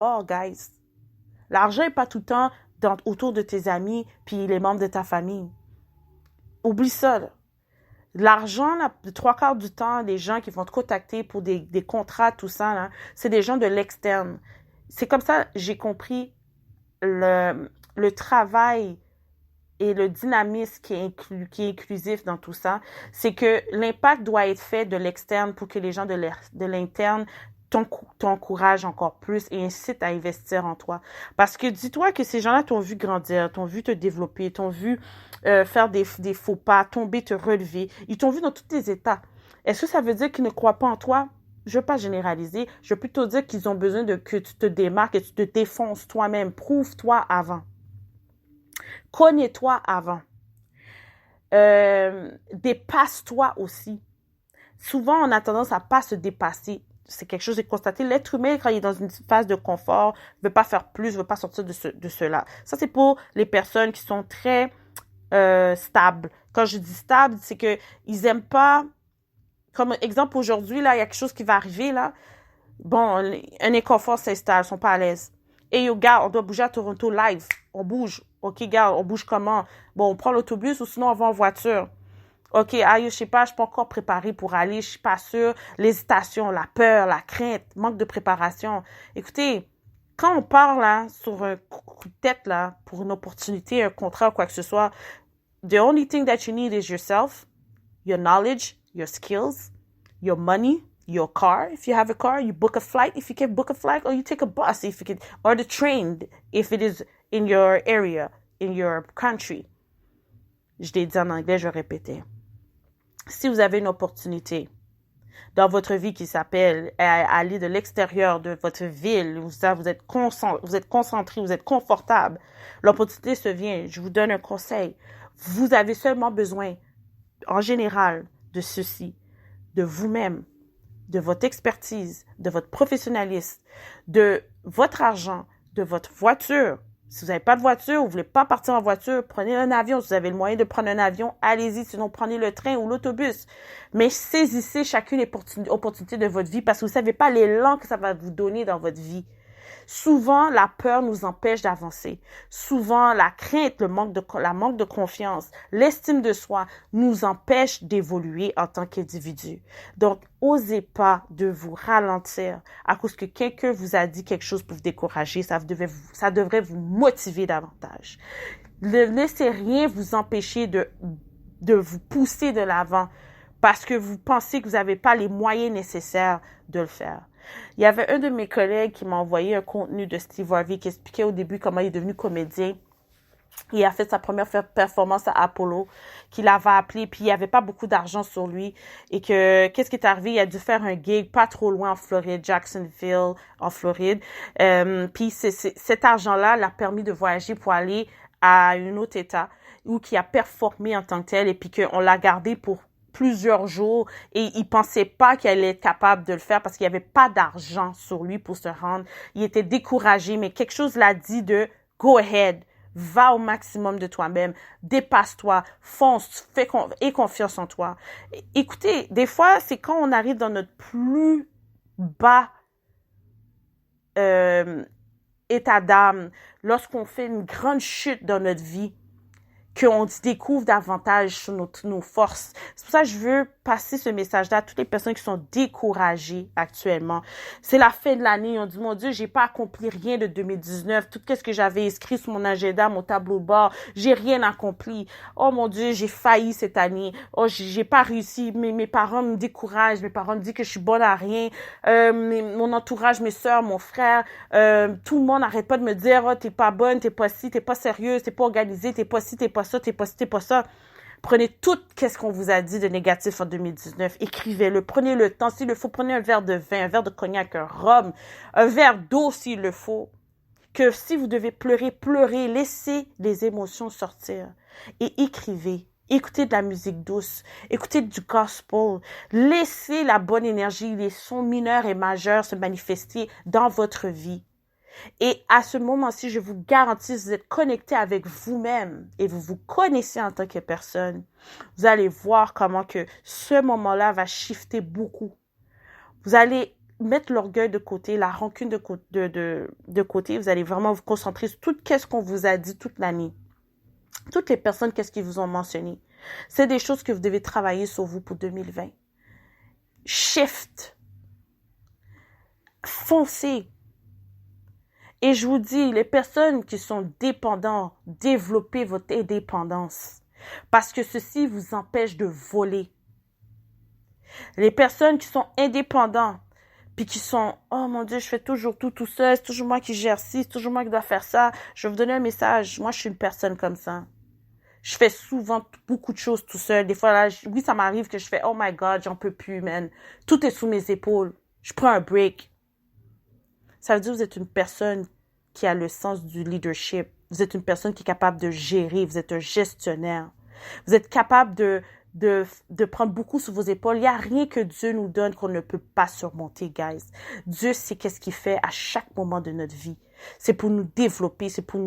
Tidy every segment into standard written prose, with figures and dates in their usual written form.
Oh, guys. L'argent n'est pas tout le temps autour de tes amis puis les membres de ta famille. Oublie ça, là. L'argent, là, le trois quarts du temps, les gens qui vont te contacter pour des contrats, tout ça, là, c'est des gens de l'externe. C'est comme ça, j'ai compris le travail et le dynamisme qui est inclusif dans tout ça. C'est que l'impact doit être fait de l'externe pour que les gens de l'interne t'encouragent encore plus et incitent à investir en toi. Parce que dis-toi que ces gens-là t'ont vu grandir, t'ont vu te développer, t'ont vu faire des faux pas, tomber, te relever. Ils t'ont vu dans tous tes états. Est-ce que ça veut dire qu'ils ne croient pas en toi? Je ne veux pas généraliser. Je veux plutôt dire qu'ils ont besoin de que tu te démarques et tu te défonces toi-même. Prouve-toi avant. Connais-toi avant. Dépasse-toi aussi. Souvent, on a tendance à pas se dépasser. C'est quelque chose de constaté. L'être humain, quand il est dans une phase de confort, ne veut pas faire plus, ne veut pas sortir de cela. Ça, c'est pour les personnes qui sont très stables. Quand je dis stable, c'est que ils aiment pas. Comme exemple, aujourd'hui, là, il y a quelque chose qui va arriver, là. Bon, un inconfort s'installe, ils sont pas à l'aise. Et yo, gars, on doit bouger à Toronto live. On bouge. OK, gars, on bouge comment? Bon, on prend l'autobus ou sinon on va en voiture. OK, je sais pas, je suis pas encore préparée pour aller, je suis pas sûre. L'hésitation, la peur, la crainte, manque de préparation. Écoutez, quand on part là, sur un coup de tête là, pour une opportunité, un contrat ou quoi que ce soit, the only thing that you need is yourself, your knowledge, your skills, your money, your car. If you have a car, you book a flight if you can book a flight, or you take a bus if you can, or the train if it is in your area, in your country. Je l'ai dit en anglais, je vais répéter. Si vous avez une opportunité dans votre vie qui s'appelle aller de l'extérieur de votre ville, vous êtes concentré, vous êtes confortable, l'opportunité se vient, je vous donne un conseil. Vous avez seulement besoin, en général, de ceci, de vous-même, de votre expertise, de votre professionnalisme, de votre argent, de votre voiture. Si vous n'avez pas de voiture, vous ne voulez pas partir en voiture, prenez un avion. Si vous avez le moyen de prendre un avion, allez-y. Sinon, prenez le train ou l'autobus. Mais saisissez chacune opportunité de votre vie parce que vous ne savez pas l'élan que ça va vous donner dans votre vie. Souvent, la peur nous empêche d'avancer. Souvent, la crainte, la manque de confiance, l'estime de soi nous empêche d'évoluer en tant qu'individu. Donc, osez pas de vous ralentir à cause que quelqu'un vous a dit quelque chose pour vous décourager. Ça devrait vous motiver davantage. Ne laissez rien vous empêcher de vous pousser de l'avant parce que vous pensez que vous n'avez pas les moyens nécessaires de le faire. Il y avait un de mes collègues qui m'a envoyé un contenu de Steve Harvey qui expliquait au début comment il est devenu comédien. Il a fait sa première performance à Apollo, qu'il avait appelé, puis il n'y avait pas beaucoup d'argent sur lui. Et que, qu'est-ce qui est arrivé? Il a dû faire un gig pas trop loin en Floride, Jacksonville, en Floride. Puis cet argent-là l'a permis de voyager pour aller à un autre État où qui a performé en tant que tel et puis qu'on l'a gardé pour plusieurs jours et il pensait pas qu'il allait être capable de le faire parce qu'il n'y avait pas d'argent sur lui pour se rendre. Il était découragé, mais quelque chose l'a dit de go ahead, va au maximum de toi-même, dépasse-toi, fonce, aie confiance en toi. Écoutez, des fois, c'est quand on arrive dans notre plus bas état d'âme, lorsqu'on fait une grande chute dans notre vie, qu'on découvre davantage sur nos forces. C'est pour ça que je veux passer ce message-là à toutes les personnes qui sont découragées actuellement. C'est la fin de l'année. On dit, mon Dieu, j'ai pas accompli rien de 2019. Tout ce que j'avais inscrit sur mon agenda, mon tableau de bord, j'ai rien accompli. Oh mon Dieu, j'ai failli cette année. Oh, j'ai pas réussi. Mes parents me découragent. Mes parents me disent que je suis bonne à rien. Mon entourage, mes sœurs, mon frère, tout le monde n'arrête pas de me dire, oh, t'es pas bonne, t'es pas ci, t'es pas sérieuse, t'es pas organisée, t'es pas ci, t'es pas ça, t'es pas ça. Prenez tout qu'est-ce qu'on vous a dit de négatif en 2019. Écrivez-le. Prenez le temps. S'il le faut, prenez un verre de vin, un verre de cognac, un rhum, un verre d'eau s'il le faut. Que si vous devez pleurer, pleurez. Laissez les émotions sortir. Et écrivez. Écoutez de la musique douce. Écoutez du gospel. Laissez la bonne énergie, les sons mineurs et majeurs se manifester dans votre vie. Et à ce moment-ci, je vous garantis, si vous êtes connecté avec vous-même et vous vous connaissez en tant que personne, vous allez voir comment que ce moment-là va shifter beaucoup. Vous allez mettre l'orgueil de côté, la rancune de côté. Vous allez vraiment vous concentrer sur tout ce qu'on vous a dit toute l'année. Toutes les personnes, qu'est-ce qu'ils vous ont mentionné. C'est des choses que vous devez travailler sur vous pour 2020. Shift. Foncez. Et je vous dis, les personnes qui sont dépendantes, développez votre indépendance. Parce que ceci vous empêche de voler. Les personnes qui sont indépendantes, puis qui sont, oh mon Dieu, je fais toujours tout seul, c'est toujours moi qui gère ci, c'est toujours moi qui dois faire ça. Je vais vous donner un message. Moi, je suis une personne comme ça. Je fais souvent beaucoup de choses tout seul. Des fois, là, oui, ça m'arrive que je fais, oh my God, j'en peux plus, man. Tout est sous mes épaules. Je prends un break. Ça veut dire que vous êtes une personne qui a le sens du leadership. Vous êtes une personne qui est capable de gérer. Vous êtes un gestionnaire. Vous êtes capable de prendre beaucoup sur vos épaules. Il n'y a rien que Dieu nous donne qu'on ne peut pas surmonter, guys. Dieu sait qu'est-ce qu'il fait à chaque moment de notre vie. C'est pour nous développer, c'est pour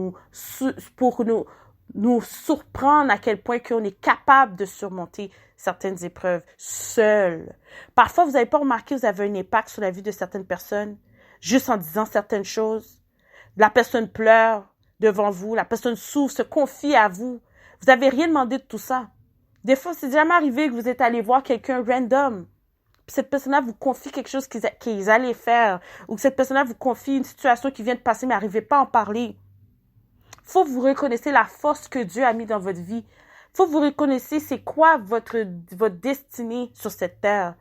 nous surprendre à quel point qu'on est capable de surmonter certaines épreuves seul. Parfois, vous n'avez pas remarqué, vous avez un impact sur la vie de certaines personnes, juste en disant certaines choses. La personne pleure devant vous, la personne souffre, se confie à vous. Vous n'avez rien demandé de tout ça. Des fois, c'est jamais arrivé que vous êtes allé voir quelqu'un random. Puis cette personne-là vous confie quelque chose qu'ils allaient faire. Ou que cette personne-là vous confie une situation qui vient de passer, mais n'arrivez pas à en parler. Faut que vous reconnaissiez la force que Dieu a mis dans votre vie. Faut que vous reconnaissiez c'est quoi votre destinée sur cette terre.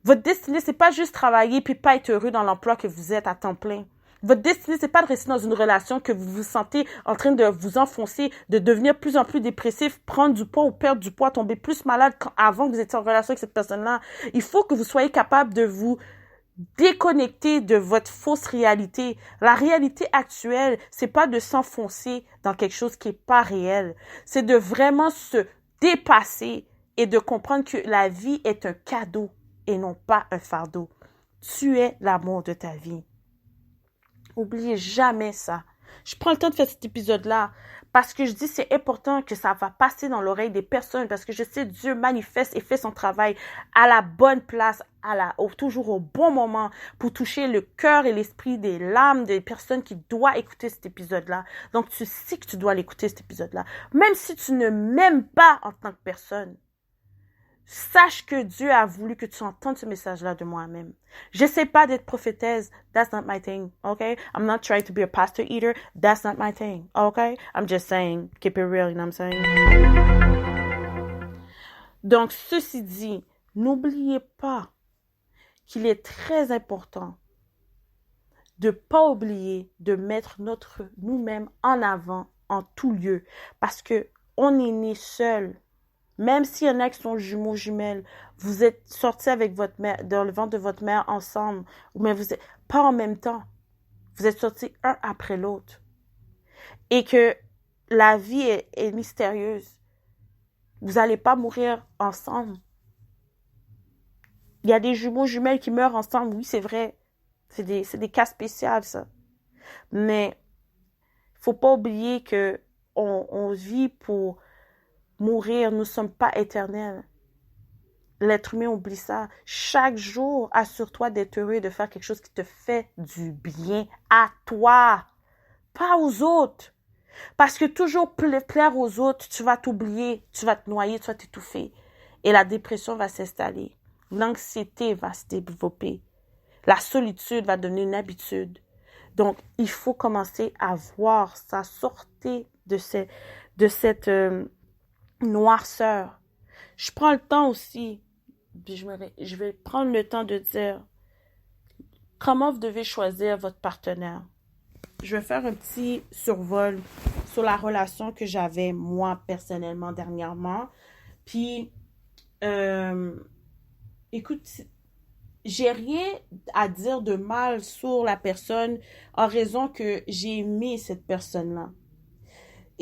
Votre destinée, c'est pas juste travailler puis pas être heureux dans l'emploi que vous êtes à temps plein. Votre destinée, c'est pas de rester dans une relation que vous vous sentez en train de vous enfoncer, de devenir plus en plus dépressif, prendre du poids ou perdre du poids, tomber plus malade qu'avant que vous étiez en relation avec cette personne-là. Il faut que vous soyez capable de vous déconnecter de votre fausse réalité. La réalité actuelle, c'est pas de s'enfoncer dans quelque chose qui est pas réel. C'est de vraiment se dépasser et de comprendre que la vie est un cadeau et non pas un fardeau. Tu es l'amour de ta vie. Oubliez jamais ça. Je prends le temps de faire cet épisode-là parce que je dis c'est important que ça va passer dans l'oreille des personnes parce que je sais Dieu manifeste et fait son travail à la bonne place, toujours au bon moment pour toucher le cœur et l'esprit des l'âme des personnes qui doivent écouter cet épisode-là. Donc tu sais que tu dois l'écouter cet épisode-là. Même si tu ne m'aimes pas en tant que personne, sache que Dieu a voulu que tu entendes ce message-là de moi-même. J'essaie pas d'être prophétesse. That's not my thing, okay? I'm not trying to be a pastor either. That's not my thing, okay? I'm just saying, keep it real, you know what I'm saying? Donc, ceci dit, n'oubliez pas qu'il est très important de pas oublier de mettre nous-mêmes en avant en tout lieu. Parce que on est né seul. Même s'il y en a qui sont jumeaux, jumelles, vous êtes sortis avec votre mère, dans le ventre de votre mère ensemble, mais vous êtes pas en même temps. Vous êtes sortis un après l'autre. Et que la vie est mystérieuse. Vous n'allez pas mourir ensemble. Il y a des jumeaux, jumelles qui meurent ensemble. Oui, c'est vrai. C'est des cas spéciaux, ça. Mais faut pas oublier que on vit pour mourir, nous ne sommes pas éternels. L'être humain oublie ça. Chaque jour, assure-toi d'être heureux et de faire quelque chose qui te fait du bien à toi, pas aux autres. Parce que toujours plaire aux autres, tu vas t'oublier, tu vas te noyer, tu vas t'étouffer. Et la dépression va s'installer. L'anxiété va se développer. La solitude va devenir une habitude. Donc, il faut commencer à voir ça, sortir de cette noirceur. Je prends le temps aussi, puis je vais prendre le temps de dire comment vous devez choisir votre partenaire. Je vais faire un petit survol sur la relation que j'avais moi personnellement dernièrement. Puis, écoute, j'ai rien à dire de mal sur la personne en raison que j'ai aimé cette personne-là.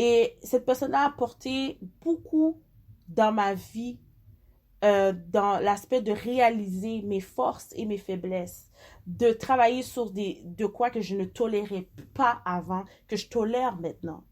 Et cette personne-là a apporté beaucoup dans ma vie, dans l'aspect de réaliser mes forces et mes faiblesses, de travailler sur de quoi que je ne tolérais pas avant, que je tolère maintenant.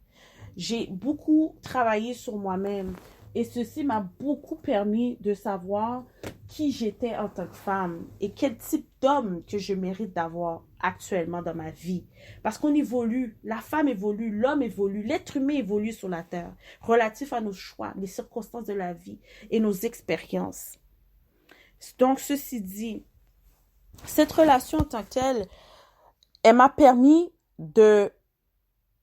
J'ai beaucoup travaillé sur moi-même et ceci m'a beaucoup permis de savoir qui j'étais en tant que femme et quel type d'homme que je mérite d'avoir actuellement dans ma vie. Parce qu'on évolue, la femme évolue, l'homme évolue, l'être humain évolue sur la terre, relatif à nos choix, les circonstances de la vie et nos expériences. Donc, ceci dit, cette relation en tant que telle, elle m'a permis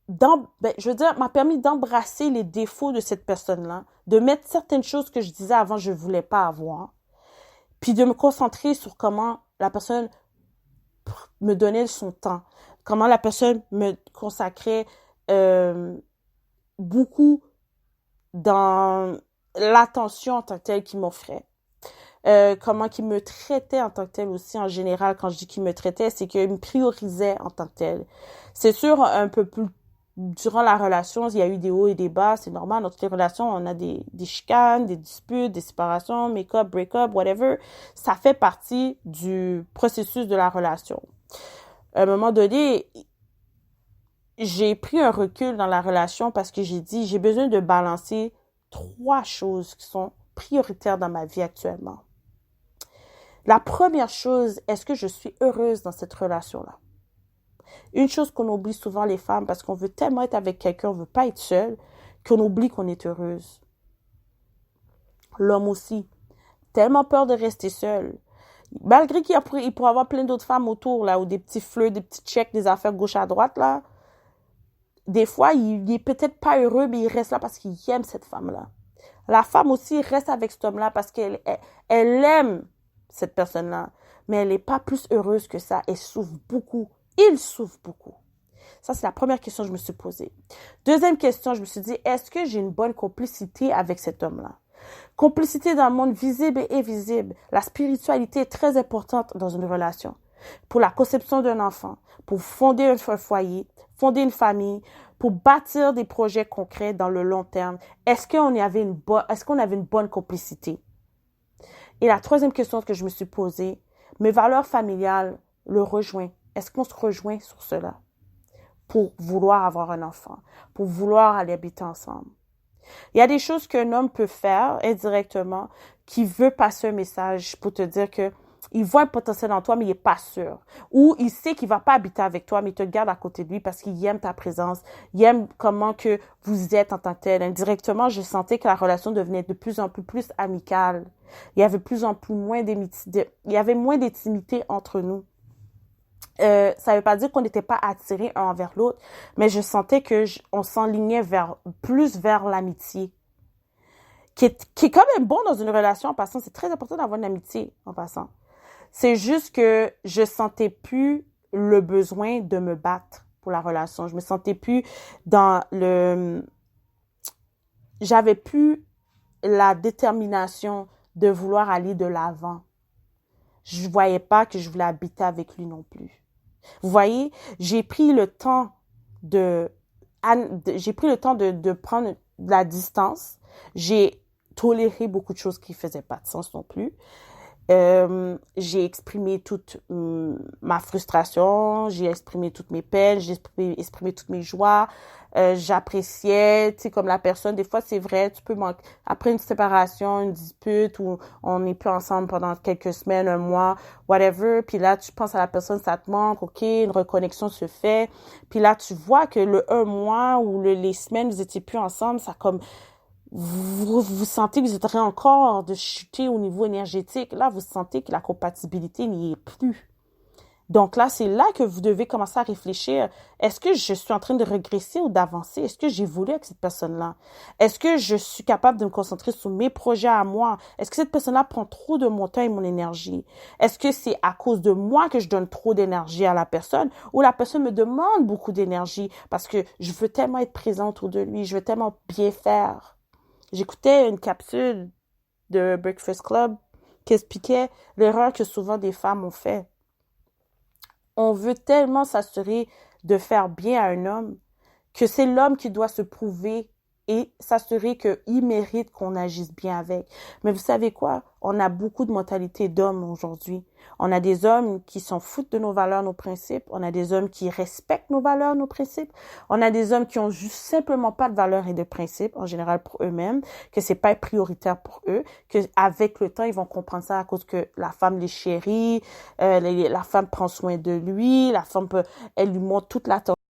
m'a permis d'embrasser les défauts de cette personne-là, de mettre certaines choses que je disais avant je ne voulais pas avoir, puis de me concentrer sur comment la personne me donnait son temps, comment la personne me consacrait beaucoup dans l'attention en tant que telle qu'il m'offrait. Comment qu'il me traitait en tant que tel aussi en général. Quand je dis qu'il me traitait, c'est qu'il me priorisait en tant que tel. C'est sûr, un peu plus durant la relation, il y a eu des hauts et des bas, c'est normal. Dans toutes les relations, on a des chicanes, des disputes, des séparations, make-up, break-up, whatever. Ça fait partie du processus de la relation. À un moment donné, j'ai pris un recul dans la relation parce que j'ai dit, j'ai besoin de balancer 3 choses qui sont prioritaires dans ma vie actuellement. La première chose, est-ce que je suis heureuse dans cette relation-là? Une chose qu'on oublie souvent les femmes, parce qu'on veut tellement être avec quelqu'un, on veut pas être seule, qu'on oublie qu'on est heureuse. L'homme aussi. Tellement peur de rester seul. Malgré qu'il pourrait avoir plein d'autres femmes autour, là, ou des petits fleurs, des petits checks, des affaires gauche à droite, là. Des fois, il est peut-être pas heureux, mais il reste là parce qu'il aime cette femme-là. La femme aussi reste avec cet homme-là parce qu'elle aime cette personne-là. Mais elle n'est pas plus heureuse que ça. Elle souffre beaucoup. Il souffre beaucoup. Ça, c'est la première question que je me suis posée. Deuxième question, je me suis dit, est-ce que j'ai une bonne complicité avec cet homme-là? Complicité dans le monde visible et invisible. La spiritualité est très importante dans une relation. Pour la conception d'un enfant, pour fonder un foyer, fonder une famille, pour bâtir des projets concrets dans le long terme. Est-ce qu'on avait une bonne complicité? Et la troisième question que je me suis posée, mes valeurs familiales le rejoignent. Est-ce qu'on se rejoint sur cela? Pour vouloir avoir un enfant, pour vouloir aller habiter ensemble. Il y a des choses qu'un homme peut faire indirectement qui veut passer un message pour te dire que il voit un potentiel en toi, mais il n'est pas sûr. Ou il sait qu'il ne va pas habiter avec toi, mais il te garde à côté de lui parce qu'il aime ta présence, il aime comment que vous êtes en tant que tel. Indirectement, je sentais que la relation devenait de plus en plus amicale. Il y avait il y avait moins d'intimité entre nous. Ça ne veut pas dire qu'on n'était pas attirés un envers l'autre, mais je sentais que on s'enlignait plus vers l'amitié, qui est quand même bon dans une relation en passant. C'est très important d'avoir une amitié en passant. C'est juste que je sentais plus le besoin de me battre pour la relation. Je me sentais plus j'avais plus la détermination de vouloir aller de l'avant. Je voyais pas que je voulais habiter avec lui non plus. Vous voyez, j'ai pris le temps de prendre de la distance. J'ai toléré beaucoup de choses qui faisaient pas de sens non plus. J'ai exprimé toute ma frustration, j'ai exprimé toutes mes peines, j'ai exprimé toutes mes joies. J'appréciais, tu sais, comme la personne, des fois c'est vrai, tu peux manquer, après une séparation, une dispute, où on n'est plus ensemble pendant quelques semaines, un mois, whatever, puis là tu penses à la personne, ça te manque, ok, une reconnexion se fait, puis là tu vois que le un mois ou les semaines, vous étiez plus ensemble, ça comme vous sentez que vous êtes en train encore de chuter au niveau énergétique. Là, vous sentez que la compatibilité n'y est plus. Donc là, c'est là que vous devez commencer à réfléchir. Est-ce que je suis en train de régresser ou d'avancer? Est-ce que j'évolue avec cette personne-là? Est-ce que je suis capable de me concentrer sur mes projets à moi? Est-ce que cette personne-là prend trop de mon temps et mon énergie? Est-ce que c'est à cause de moi que je donne trop d'énergie à la personne ou la personne me demande beaucoup d'énergie parce que je veux tellement être présente autour de lui, je veux tellement bien faire? J'écoutais une capsule de Breakfast Club qui expliquait l'erreur que souvent des femmes ont fait. On veut tellement s'assurer de faire bien à un homme que c'est l'homme qui doit se prouver et s'assurer qu'il mérite qu'on agisse bien avec. Mais vous savez quoi? on a beaucoup de mentalités d'hommes aujourd'hui. On a des hommes qui s'en foutent de nos valeurs, nos principes. On a des hommes qui respectent nos valeurs, nos principes. On a des hommes qui ont juste simplement pas de valeurs et de principes, en général pour eux-mêmes, que c'est pas prioritaire pour eux, que avec le temps, ils vont comprendre ça à cause que la femme les chérit, la femme prend soin de lui, la femme elle lui montre toute l'attention